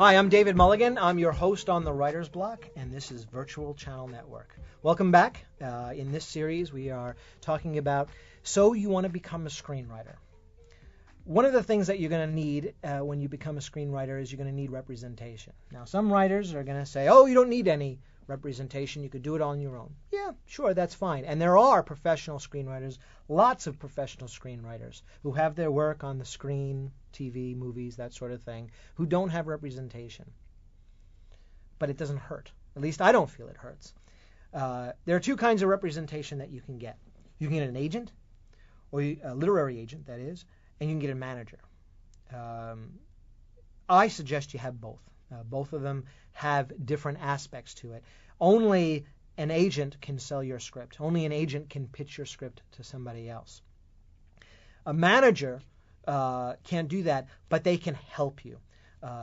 Hi, I'm David Mulligan. I'm your host on the Writer's Block, and this is Virtual Channel Network. Welcome back. In this series, we are talking about so you want to become a screenwriter. One of the things that you're going to need when you become a screenwriter is you're going to need representation. Now, some writers are going to say, oh, you don't need any representation. You could do it on your own. Yeah, sure, that's fine. And there are professional screenwriters, lots of professional screenwriters who have their work on the screen, TV, movies, that sort of thing, who don't have representation. But it doesn't hurt. At least I don't feel it hurts. There are two kinds of representation that you can get. You can get an agent, or a literary agent, that is, and you can get a manager. I suggest you have both. Both of them have different aspects to it. Only an agent can sell your script. Only an agent can pitch your script to somebody else. A manager can't do that, but they can help you.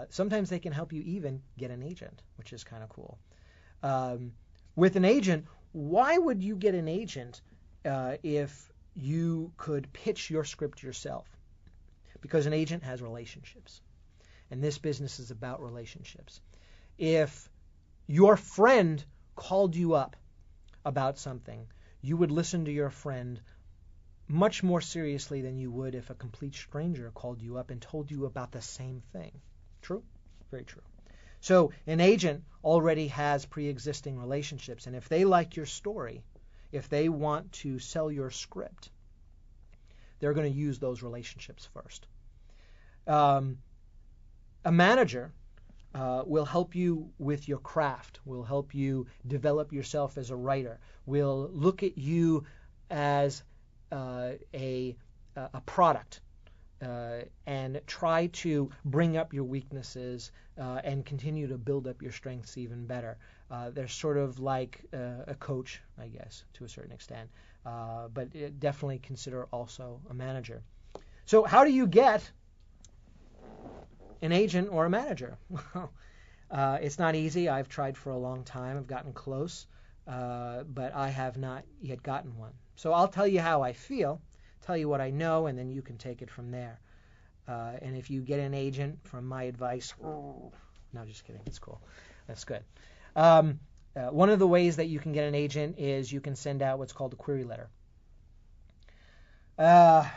Sometimes they can help you even get an agent, which is kind of cool. With an agent, why would you get an agent if you could pitch your script yourself? Because an agent has relationships. And this business is about relationships. If your friend called you up about something, you would listen to your friend much more seriously than you would if a complete stranger called you up and told you about the same thing. True? Very true. So an agent already has pre-existing relationships, and if they like your story, if they want to sell your script, they're going to use those relationships first. A manager will help you with your craft, will help you develop yourself as a writer, will look at you as a product and try to bring up your weaknesses and continue to build up your strengths even better. They're sort of like a coach, I guess, to a certain extent, but definitely consider also a manager. So how do you get an agent or a manager? It's not easy. I've tried for a long time. I've gotten close, but I have not yet gotten one. So I'll tell you how I feel, tell you what I know, and then you can take it from there. And if you get an agent from my advice, no, just kidding. It's cool. That's good. One of the ways that you can get an agent is you can send out what's called a query letter. I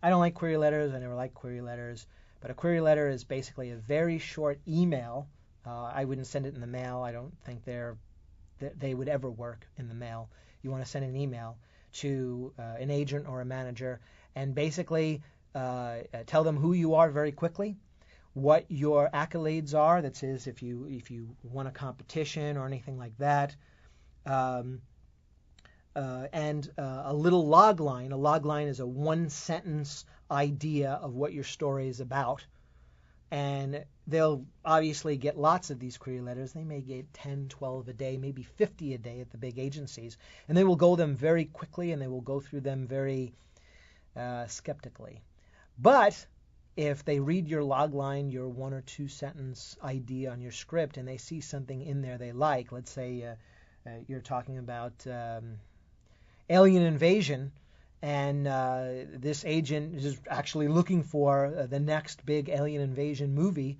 don't like query letters. I never liked query letters. But a query letter is basically a very short email. I wouldn't send it in the mail. I don't think they would ever work in the mail. You want to send an email to an agent or a manager and basically tell them who you are very quickly, what your accolades are. That is, if you won a competition or anything like that, and a little log line. A log line is a one-sentence idea of what your story is about. And they'll obviously get lots of these query letters. They may get 10, 12 a day, maybe 50 a day at the big agencies. And they will go them very quickly, and they will go through them very skeptically. But if they read your log line, your one or two sentence idea on your script, and they see something in there they like, let's say you're talking about alien invasion, and this agent is actually looking for the next big alien invasion movie,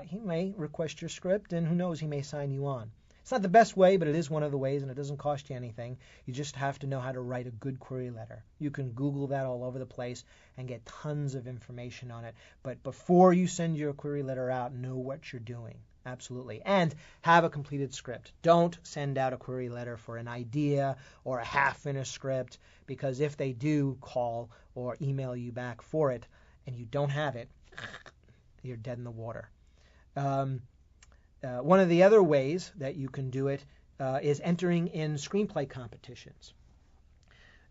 he may request your script, and who knows, he may sign you on. It's not the best way, but it is one of the ways, and it doesn't cost you anything. You just have to know how to write a good query letter. You can Google that all over the place and get tons of information on it. But before you send your query letter out, know what you're doing. Absolutely. And have a completed script. Don't send out a query letter for an idea or a half-finished script, because if they do call or email you back for it and you don't have it, you're dead in the water. One of the other ways that you can do it is entering in screenplay competitions.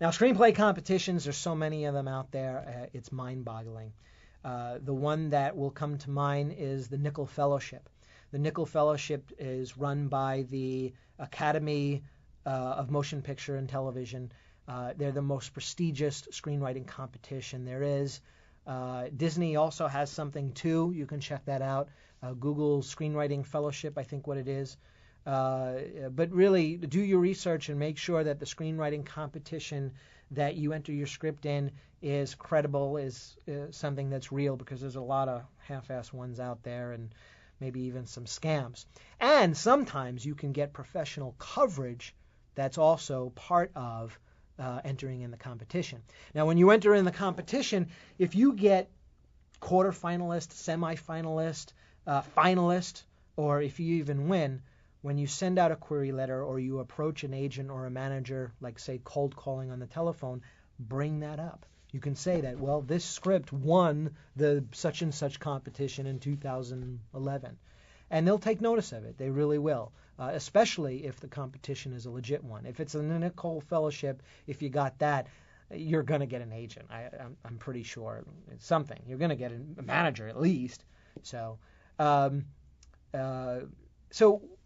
Now, screenplay competitions, there's so many of them out there, it's mind-boggling. The one that will come to mind is the Nickel Fellowship. The Nickel Fellowship is run by the Academy of Motion Picture and Television. They're the most prestigious screenwriting competition there is. Disney also has something too. You can check that out. Google Screenwriting Fellowship, I think what it is. But really, do your research and make sure that the screenwriting competition that you enter your script in is credible, is something that's real, because there's a lot of half-assed ones out there, and maybe even some scams. And sometimes you can get professional coverage that's also part of entering in the competition. Now, when you enter in the competition, if you get quarterfinalist, semifinalist, finalist, or if you even win, when you send out a query letter or you approach an agent or a manager, like say cold calling on the telephone, bring that up. You can say that, well, this script won the such and such competition in 2011. And they'll take notice of it. They really will, especially if the competition is a legit one. If it's a Nicole Fellowship, if you got that, you're going to get an agent. I'm pretty sure it's something. You're going to get a manager at least. So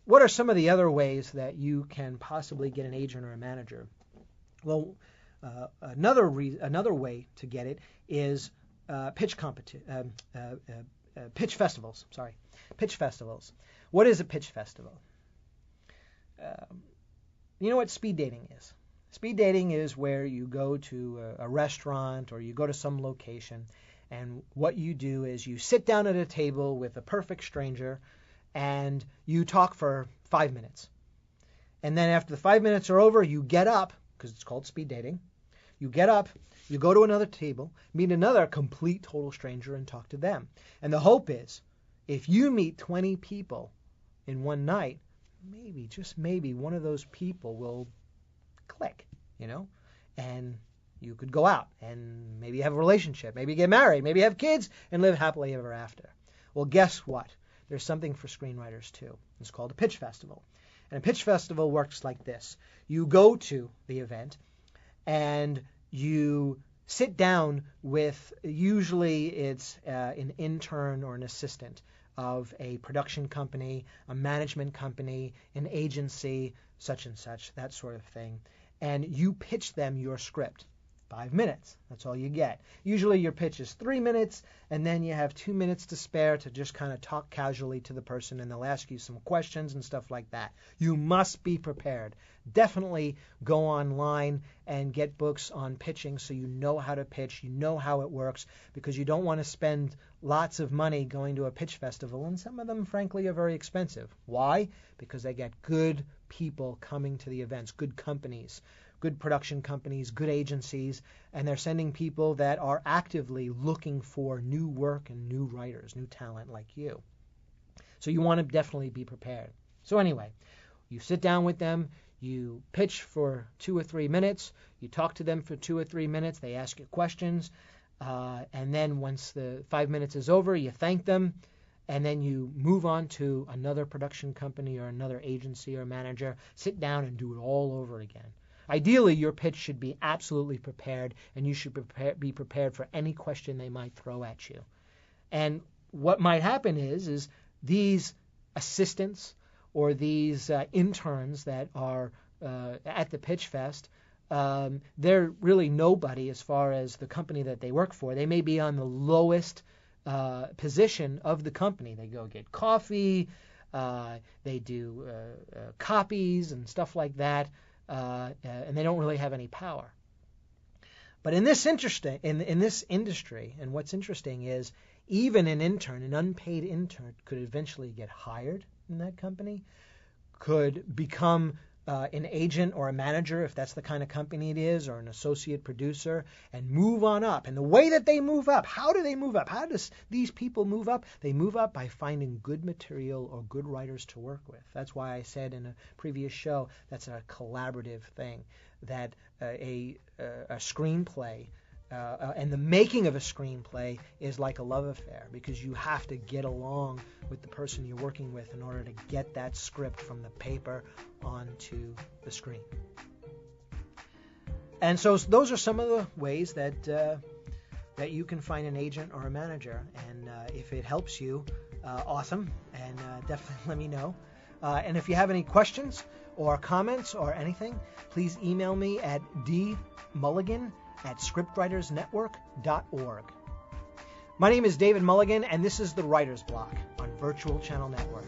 what are some of the other ways that you can possibly get an agent or a manager? Well, another way to get it is pitch festivals. Pitch festivals. What is a pitch festival? You know what speed dating is? Speed dating is where you go to a restaurant or you go to some location, and what you do is you sit down at a table with a perfect stranger and you talk for 5 minutes. And then after the 5 minutes are over, you get up, because it's called speed dating. You get up, you go to another table, meet another complete total stranger and talk to them. And the hope is, if you meet 20 people in one night, maybe, just maybe, one of those people will click, and you could go out and maybe have a relationship, maybe get married, maybe have kids and live happily ever after. Well, guess what? There's something for screenwriters too. It's called a pitch festival. And a pitch festival works like this. You go to the event and you sit down with, usually it's an intern or an assistant of a production company, a management company, an agency, such and such, that sort of thing. And you pitch them your script. 5 minutes. That's all you get. Usually your pitch is 3 minutes, and then you have 2 minutes to spare to just kind of talk casually to the person, and they'll ask you some questions and stuff like that. You must be prepared. Definitely go online and get books on pitching so you know how to pitch, you know how it works, because you don't want to spend lots of money going to a pitch festival, and some of them, frankly, are very expensive. Why? Because they get good people coming to the events, good companies, good production companies, good agencies, and they're sending people that are actively looking for new work and new writers, new talent like you. So you want to definitely be prepared. So anyway, you sit down with them, you pitch for 2 or 3 minutes, you talk to them for 2 or 3 minutes, they ask you questions, and then once the 5 minutes is over, you thank them, and then you move on to another production company or another agency or manager, sit down and do it all over again. Ideally, your pitch should be absolutely prepared, and you should be prepared for any question they might throw at you. And what might happen is these assistants or these interns that are at the Pitch Fest, they're really nobody as far as the company that they work for. They may be on the lowest position of the company. They go get coffee, they do copies and stuff like that. And they don't really have any power. But in this industry, and what's interesting is even an intern, an unpaid intern, could eventually get hired in that company, could become an agent or a manager if that's the kind of company it is, or an associate producer, and move on up. And the way that they move up, how do they move up? How does these people move up? They move up by finding good material or good writers to work with. That's why I said in a previous show that's a collaborative thing, that a screenplay and the making of a screenplay is like a love affair, because you have to get along with the person you're working with in order to get that script from the paper onto the screen. And so those are some of the ways that you can find an agent or a manager. And if it helps you, awesome. And definitely let me know. And if you have any questions or comments or anything, please email me at dmulligan@scriptwritersnetwork.org. My name is David Mulligan, and this is the Writer's Block on Virtual Channel Network.